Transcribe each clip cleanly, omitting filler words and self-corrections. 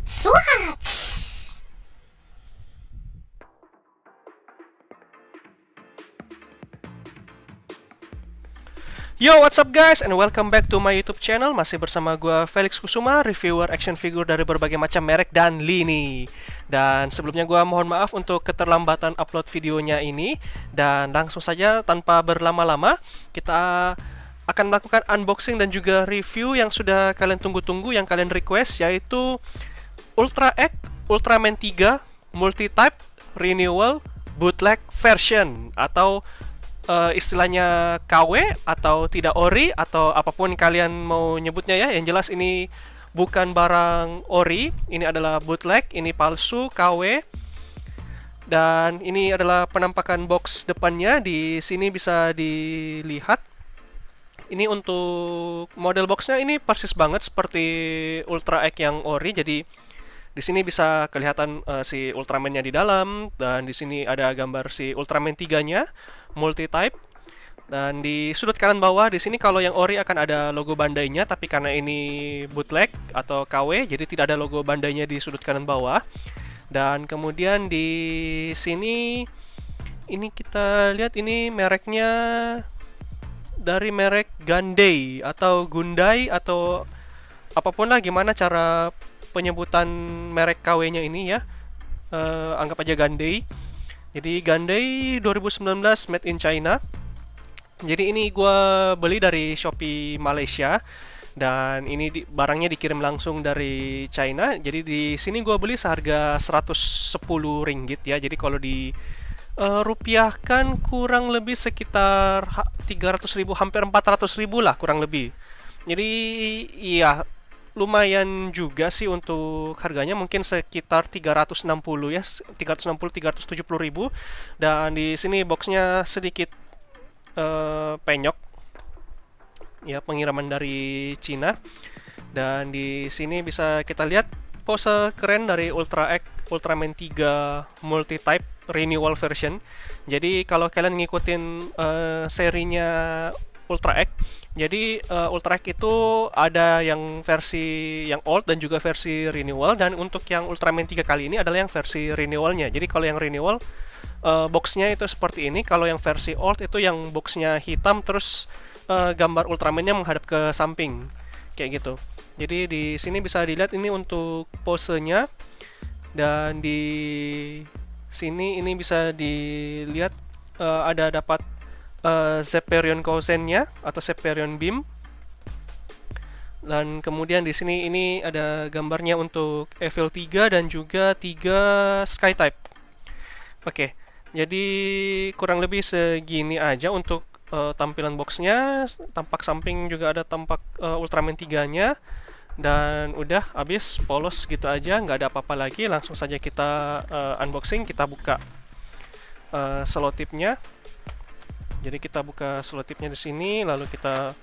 Swatch! Yo, what's up guys, and welcome back to my YouTube channel. Masih bersama gua Felix Kusuma, reviewer action figure dari berbagai macam merek dan lini. Dan sebelumnya gua mohon maaf untuk keterlambatan upload videonya ini. Dan langsung saja tanpa berlama-lama, kita akan melakukan unboxing dan juga review yang sudah kalian tunggu-tunggu, yang kalian request, yaitu Ultra X Ultraman 3 Multi-Type Renewal Bootleg Version, atau istilahnya KW atau tidak ori atau apapun kalian mau nyebutnya ya. Yang jelas ini bukan barang ori, ini adalah bootleg, ini palsu KW. Dan ini adalah penampakan box depannya. Di sini bisa dilihat. Ini untuk model boxnya ini persis banget seperti Ultra X yang ori. Jadi di sini bisa kelihatan si Ultraman-nya di dalam, dan di sini ada gambar si Ultraman 3-nya multi-type. Dan di sudut kanan bawah di sini kalau yang ori akan ada logo Bandai-nya, tapi karena ini bootleg atau KW jadi tidak ada logo Bandai-nya di sudut kanan bawah. Dan kemudian di sini ini kita lihat ini mereknya dari merek Gundai atau Gundai atau apapun lah gimana cara penyebutan merek KW-nya ini ya. Anggap aja Gundai. Jadi Gundai 2019 made in China. Jadi ini gua beli dari Shopee Malaysia, dan ini barangnya dikirim langsung dari China. Jadi di sini gua beli seharga 110 ringgit ya. Jadi kalau di rupiahkan kurang lebih sekitar 300.000, hampir 400.000 lah kurang lebih. Jadi iya lumayan juga sih untuk harganya, mungkin sekitar 360 ya, 360-370 ribu. Dan di sini boxnya sedikit penyok ya, pengiriman dari Cina. Dan di sini bisa kita lihat pose keren dari Ultra X Ultraman 3 Multi-Type Renewal Version. Jadi kalau kalian ngikutin serinya Ultra X, jadi Ultra X itu ada yang versi yang old dan juga versi renewal. Dan untuk yang Ultraman 3 kali ini adalah yang versi renewalnya. Jadi kalau yang renewal boxnya itu seperti ini. Kalau yang versi old itu yang boxnya hitam terus gambar Ultraman-nya menghadap ke samping kayak gitu. Jadi di sini bisa dilihat ini untuk posenya. Dan di sini ini bisa dilihat ada dapat Zephirion Kouzen-nya atau Zephirion Beam. Dan kemudian di sini ini ada gambarnya untuk Evil 3 dan juga 3 Sky-Type. Oke, jadi kurang lebih segini aja untuk tampilan boxnya. Tampak samping juga ada tampak Ultraman 3-nya. Dan udah habis, polos gitu aja, nggak ada apa-apa lagi. Langsung saja kita unboxing, kita buka selotipnya. Jadi kita buka selotipnya di sini, lalu kita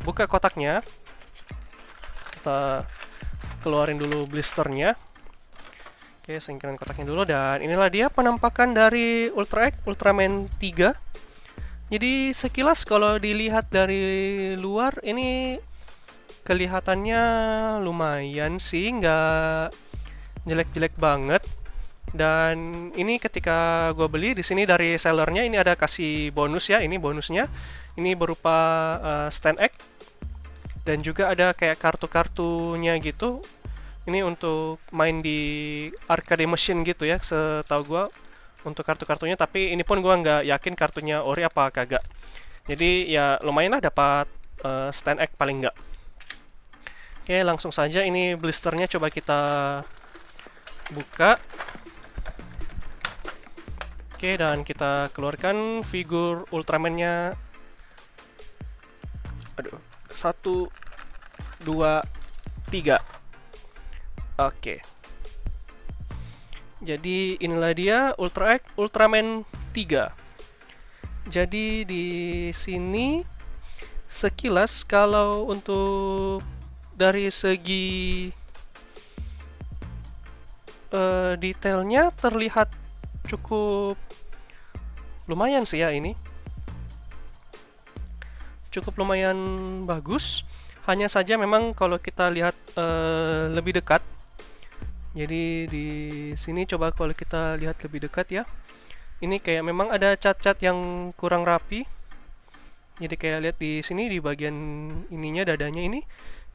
buka kotaknya. Kita keluarin dulu blisternya. Oke, singkirin kotaknya dulu. Dan inilah dia penampakan dari Ultra X Ultraman 3. Jadi sekilas kalau dilihat dari luar ini kelihatannya lumayan sih, nggak jelek-jelek banget. Dan ini ketika gue beli di sini dari sellernya ini ada kasih bonus ya. Ini bonusnya ini berupa stand X, dan juga ada kayak kartu-kartunya gitu. Ini untuk main di arcade machine gitu ya, setahu gue untuk kartu-kartunya. Tapi ini pun gue nggak yakin kartunya ori apa kagak. Jadi ya lumayan lah dapat stand X paling nggak. Oke, langsung saja ini blisternya coba kita buka. Oke, dan kita keluarkan figur Ultraman-nya. Aduh, 1, 2, 3. Oke. Jadi inilah dia Ultra X Ultraman 3. Jadi di sini sekilas kalau untuk dari segi detailnya terlihat cukup lumayan sih ya. Ini cukup lumayan bagus. Hanya saja memang kalau kita lihat lebih dekat Jadi di sini coba kalau kita lihat lebih dekat ya. Ini kayak memang ada cat-cat yang kurang rapi. Jadi kayak lihat di sini di bagian ininya, dadanya ini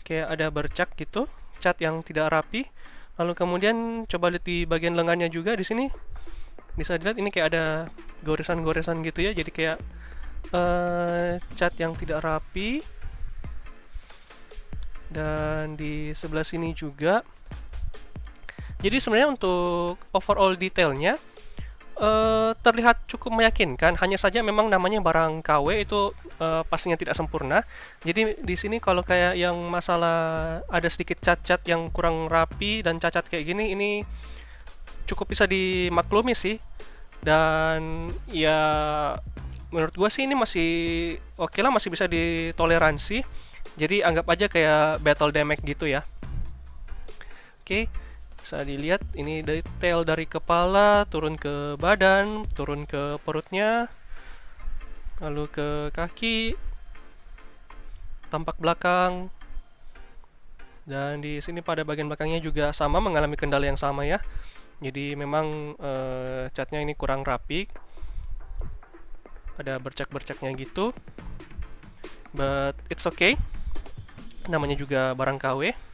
kayak ada bercak gitu, cat yang tidak rapi. Lalu kemudian coba lihat di bagian lengannya juga, di sini bisa dilihat ini kayak ada goresan-goresan gitu ya. Jadi kayak cat yang tidak rapi. Dan di sebelah sini juga. Jadi sebenarnya untuk overall detailnya terlihat cukup meyakinkan. Hanya saja memang namanya barang KW itu pastinya tidak sempurna. Jadi di sini kalau kayak yang masalah ada sedikit cat-cat yang kurang rapi dan cacat kayak gini, ini cukup bisa dimaklumi sih. Dan ya menurut gua sih ini masih oke lah, masih bisa ditoleransi. Jadi anggap aja kayak battle damage gitu ya. Oke. Bisa dilihat ini detail dari kepala turun ke badan, turun ke perutnya, lalu ke kaki, tampak belakang, dan di sini pada bagian belakangnya juga sama, mengalami kendala yang sama ya. Jadi memang catnya ini kurang rapi, ada bercak-bercaknya gitu, but it's okay, namanya juga barang KW.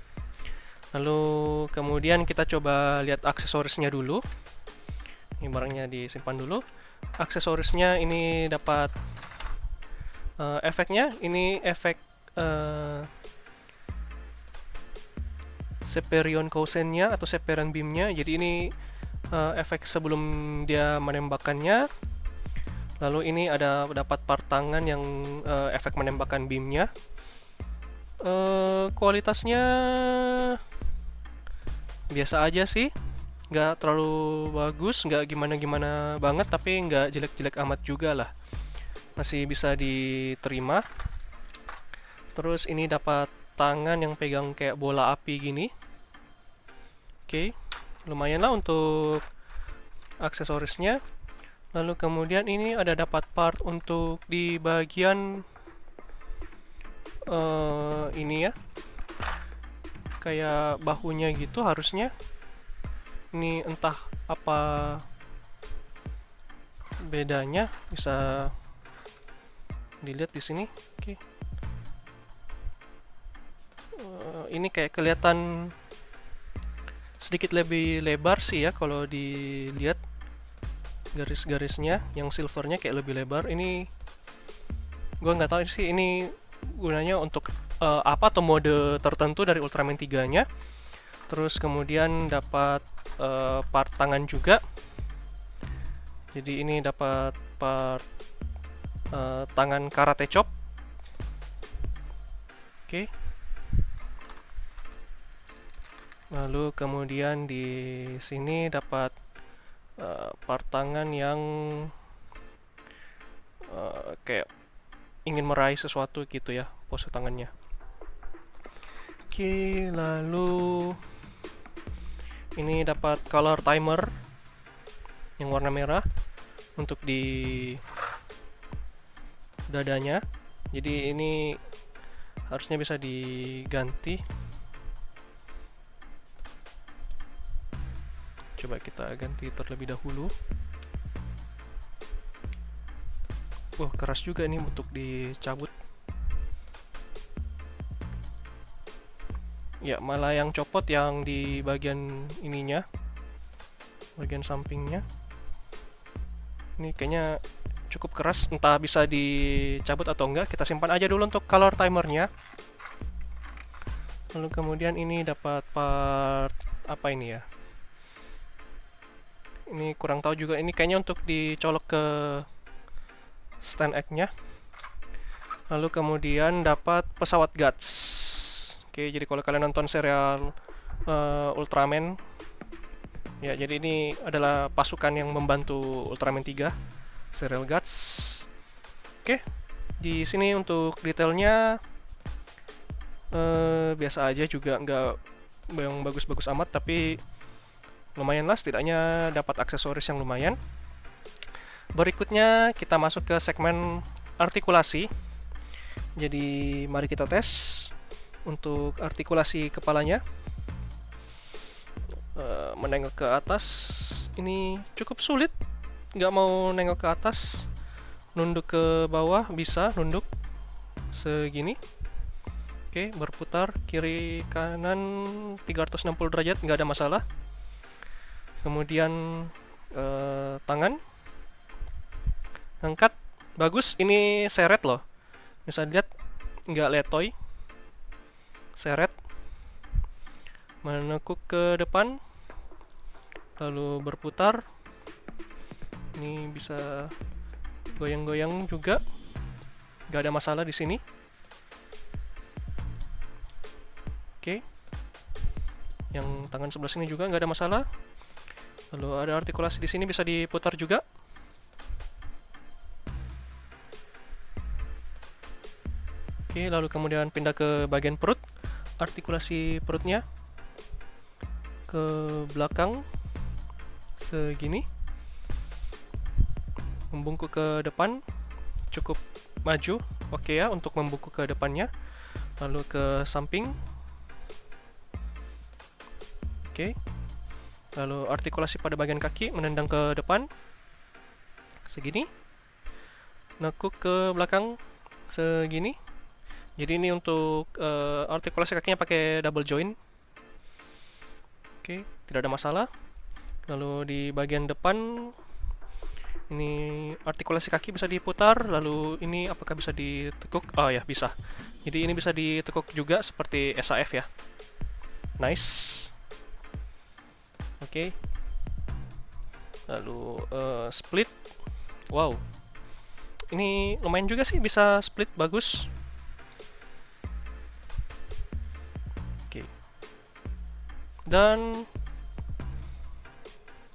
Lalu kemudian kita coba lihat aksesorisnya dulu. Ini barangnya disimpan dulu. Aksesorisnya ini dapat efeknya. Ini efek Seperion Kousennya atau Seperion Beamnya. Jadi ini efek sebelum dia menembakkannya. Lalu ini ada dapat part tangan yang efek menembakkan beamnya. Kualitasnya biasa aja sih, nggak terlalu bagus, nggak gimana-gimana banget, tapi nggak jelek-jelek amat juga lah, masih bisa diterima. Terus ini dapat tangan yang pegang kayak bola api gini. Oke, lumayan lah untuk aksesorisnya. Lalu kemudian ini ada dapat part untuk di bagian ini ya, kayak bahunya gitu harusnya. Ini entah apa bedanya, bisa dilihat di sini. Oke. Ini kayak kelihatan sedikit lebih lebar sih ya kalau dilihat garis-garisnya, yang silvernya kayak lebih lebar. Ini gua nggak tahu sih ini gunanya untuk apa atau mode tertentu dari Ultraman 3-nya. Terus kemudian dapat part tangan juga. Jadi ini dapat part tangan karate chop. Oke. Lalu kemudian di sini dapat part tangan yang kayak ingin meraih sesuatu gitu ya, pose tangannya. Oke, lalu ini dapat color timer yang warna merah untuk di dadanya. Jadi ini harusnya bisa diganti. Coba kita ganti terlebih dahulu. Wah, keras juga nih untuk dicabut. Ya, malah yang copot yang di bagian ininya, bagian sampingnya. Ini kayaknya cukup keras, entah bisa dicabut atau enggak. Kita simpan aja dulu untuk color timernya. Lalu kemudian ini dapat part apa ini ya? Ini kurang tahu juga. Ini kayaknya untuk dicolok ke stand egg-nya. Lalu kemudian dapat pesawat Guts. Oke, jadi kalau kalian nonton serial Ultraman, ya jadi ini adalah pasukan yang membantu Ultraman 3, serial Guts. Oke, di sini untuk detailnya biasa aja juga, nggak yang bagus-bagus amat, tapi lumayan lah, setidaknya dapat aksesoris yang lumayan. Berikutnya kita masuk ke segmen artikulasi. Jadi mari kita tes untuk artikulasi kepalanya. menengok ke atas ini cukup sulit. Nggak mau nengok ke atas, nunduk ke bawah bisa nunduk segini. Oke, berputar kiri kanan 360 derajat nggak ada masalah. Kemudian tangan angkat, bagus. Ini seret loh, bisa lihat nggak letoy, seret, menekuk ke depan lalu berputar. Ini bisa goyang-goyang juga, nggak ada masalah di sini. Oke, yang tangan sebelah sini juga nggak ada masalah. Lalu ada artikulasi di sini bisa diputar juga. Oke, lalu kemudian pindah ke bagian perut, artikulasi perutnya ke belakang segini, membungkuk ke depan, cukup maju, oke ya untuk membungkuk ke depannya, lalu ke samping, oke, lalu artikulasi pada bagian kaki menendang ke depan, segini, nekuk ke belakang, segini. Jadi ini untuk artikulasi kakinya pakai double joint, oke, tidak ada masalah. Lalu di bagian depan ini artikulasi kaki bisa diputar, lalu ini apakah bisa ditekuk? Oh ya, bisa. Jadi ini bisa ditekuk juga seperti SAF ya. Nice. Oke. Lalu split. Wow. Ini lumayan juga sih, bisa split bagus. Oke. Dan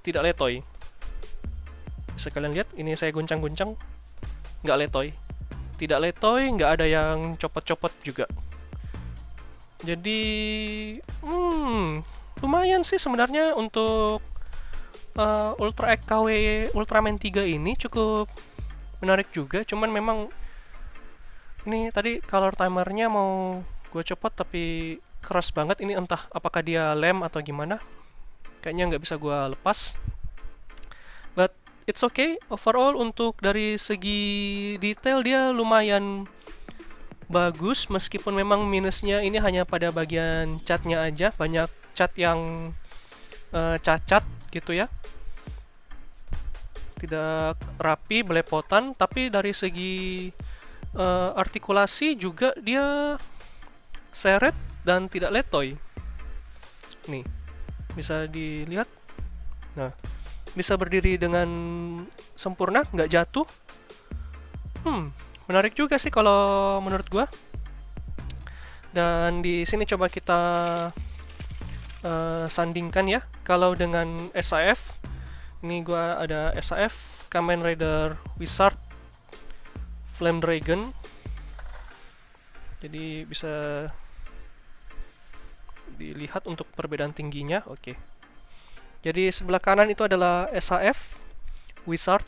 tidak letoy. Bisa kalian lihat, ini saya guncang-guncang, nggak letoy, tidak letoy, nggak ada yang copot-copot juga. Jadi lumayan sih sebenarnya untuk Ultra X KW Ultraman 3 ini cukup menarik juga. Cuman memang ini tadi color timernya mau gue copot tapi keras banget. Ini entah apakah dia lem atau gimana, kayaknya nggak bisa gue lepas. But it's okay. Overall untuk dari segi detail dia lumayan bagus, meskipun memang minusnya ini hanya pada bagian catnya aja. Banyak cat yang cacat gitu ya, tidak rapi, belepotan. Tapi dari segi artikulasi juga dia seret dan tidak letoy. Nih, bisa dilihat. Nah, bisa berdiri dengan sempurna, nggak jatuh. Menarik juga sih kalau menurut gua. Dan di sini coba kita sandingkan ya. Kalau dengan SAF, ini gua ada SAF Kamen Rider Wizard Flame Dragon. Jadi bisa dilihat untuk perbedaan tingginya. Oke. Jadi sebelah kanan itu adalah SAF Wizard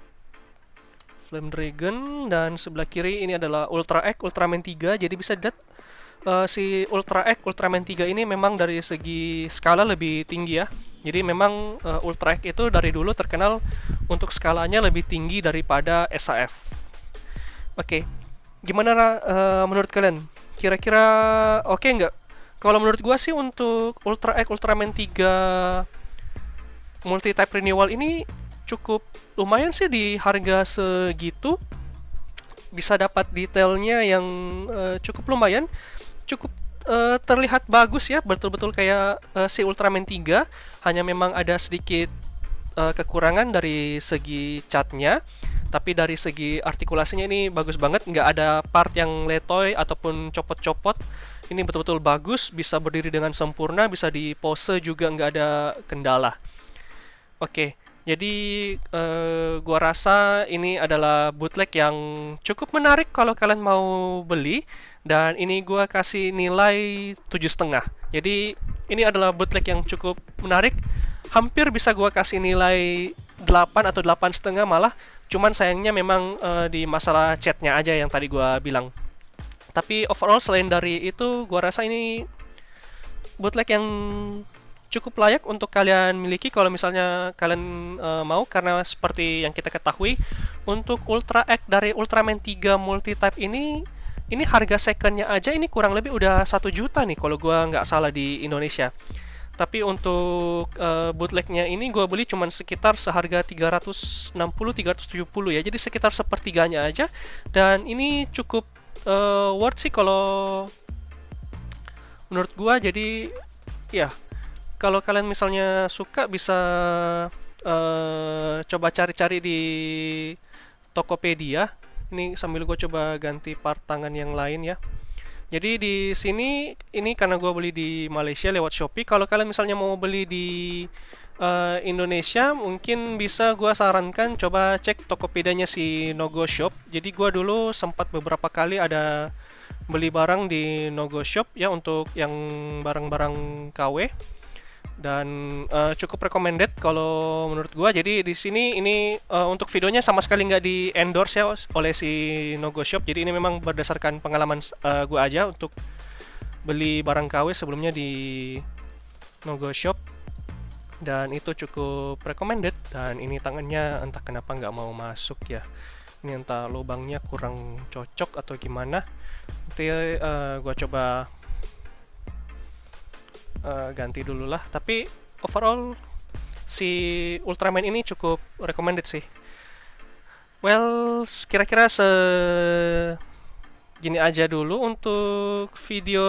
Flame Dragon, dan sebelah kiri ini adalah Ultra X Ultraman 3. Jadi bisa dilihat si Ultra X Ultraman 3 ini memang dari segi skala lebih tinggi ya. Jadi memang Ultra X itu dari dulu terkenal untuk skalanya lebih tinggi daripada SAF. Oke. Gimana menurut kalian? Kira-kira oke nggak? Kalau menurut gua sih untuk Ultra X Ultraman 3 multi-type renewal ini cukup lumayan sih di harga segitu. Bisa dapat detailnya yang cukup lumayan, cukup terlihat bagus ya, betul-betul kayak si Ultraman 3. Hanya memang ada sedikit kekurangan dari segi catnya, tapi dari segi artikulasinya ini bagus banget, nggak ada part yang letoy ataupun copot-copot. Ini betul-betul bagus, bisa berdiri dengan sempurna, bisa di pose juga nggak ada kendala. Oke, jadi gua rasa ini adalah bootleg yang cukup menarik kalau kalian mau beli, dan ini gua kasih nilai 7,5. Jadi ini adalah bootleg yang cukup menarik. Hampir bisa gua kasih nilai 8 atau 8,5 malah. Cuman sayangnya memang di masalah chatnya aja yang tadi gua bilang. Tapi overall selain dari itu, gua rasa ini bootleg yang cukup layak untuk kalian miliki kalau misalnya kalian mau, karena seperti yang kita ketahui untuk Ultra X dari Ultraman 3 multi-type ini harga secondnya aja ini kurang lebih udah 1 juta nih kalau gua nggak salah di Indonesia. Tapi untuk bootlegnya ini gue beli cuman sekitar seharga 360-370 ya. Jadi sekitar sepertiganya aja. Dan ini cukup worth sih kalau menurut gue. Jadi ya, kalau kalian misalnya suka bisa coba cari-cari di Tokopedia. Ini sambil gue coba ganti part tangan yang lain ya. Jadi di sini ini karena gue beli di Malaysia lewat Shopee. Kalau kalian misalnya mau beli di Indonesia, mungkin bisa gue sarankan coba cek Tokopedia-nya si Nogo Shop. Jadi gue dulu sempat beberapa kali ada beli barang di Nogo Shop ya untuk yang barang-barang KW, dan cukup recommended kalau menurut gua. Jadi di sini ini untuk videonya sama sekali nggak di endorse ya oleh si Nogo Shop. Jadi ini memang berdasarkan pengalaman gua aja untuk beli barang KW sebelumnya di Nogo Shop, dan itu cukup recommended. Dan ini tangannya entah kenapa nggak mau masuk ya, ini entah lubangnya kurang cocok atau gimana. Nanti gua coba ganti dulu lah. Tapi overall si Ultraman ini cukup recommended sih. Well, kira-kira gini aja dulu untuk video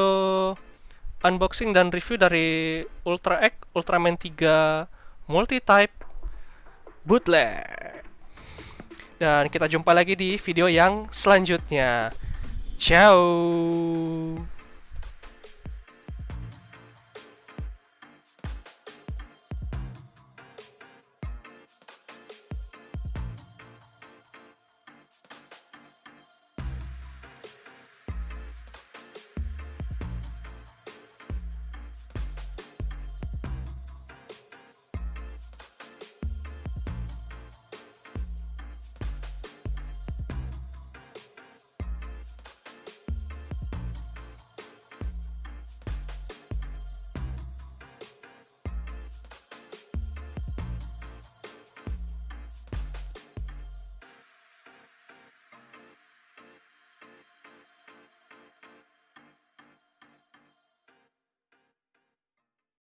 unboxing dan review dari Ultra X Ultraman 3 Multi-Type Bootleg. Dan kita jumpa lagi di video yang selanjutnya. Ciao.